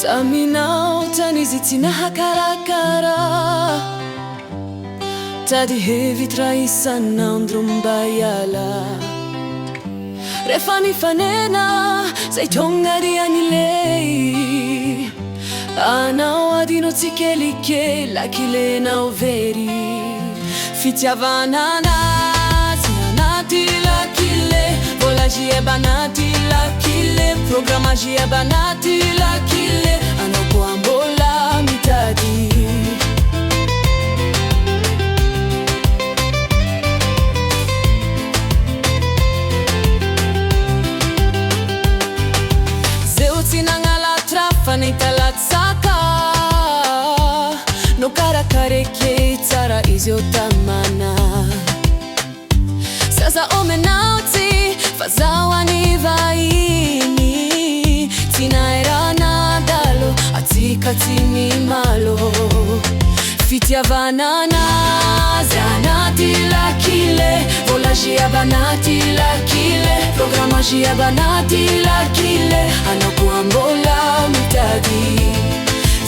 Taminao tanizy na hakarakara, tady hevitra isan'andro mba hiala. Rehefa nifanena zay tonga ry an'ilay, anao adinao tsikelikely akilenao very. Fitiavana anazy anaty lakile, volage eba anaty lakile, programage eba anaty lakile, anao koa mbola mitady. Zeo tsy nagnalaty raha fa nahita latsaka, no karakareke tsara izy eo tamana. Zaza omenao tsy fa zaho any vahiny, tsy nahay raha nadalo atsika tsy nimalo. Fitiavana anazy anaty lakile, volage eba anaty lakile, programage eba anaty lakile, anao koa mbola mitady.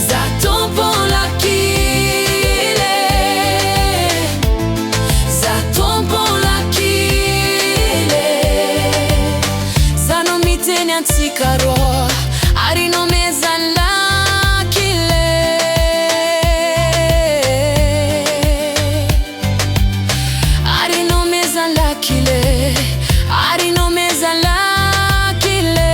Za tompon lakile, za tompon lakile, za no miteny antsika roa ary no mezany lakile. Ary no mezany lakile, ary no mezany lakile.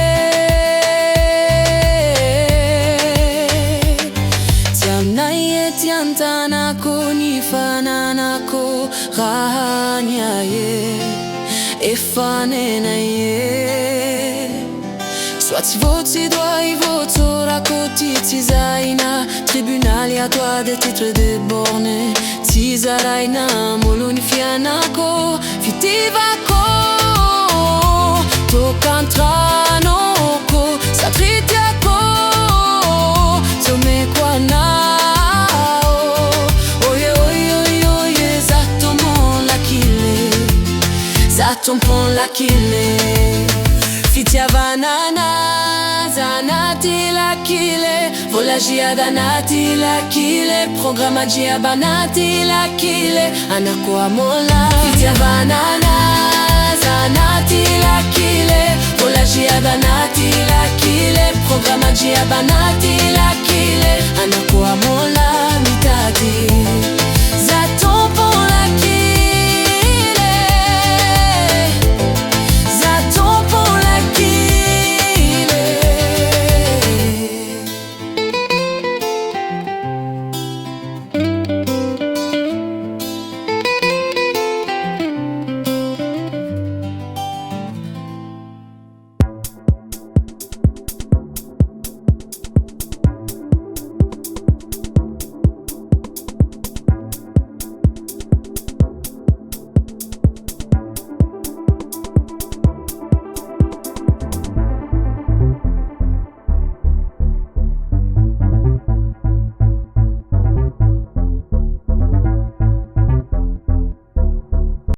Tsy aminay ety an-tanako nifananako raha niahe efa nenaye. Soit tsy voatsy doit ivoatsorako ty tsy zaina, tribunaly atoa de titre de borne, tsy zaraina molo ny fianako fitivako. Tokantranoko satritiako, tsy omeko anao. Oye oye oye oye, za tompon lakile, za tompon lakile. Fitiavana anazy anaty lakile, volage eba anaty lakile, programage eba anaty lakile, anao koa mbola. Fitiavana anazy anaty lakile, volage eba anaty lakile, programage eba anaty lakile, anao koa mbola mitady.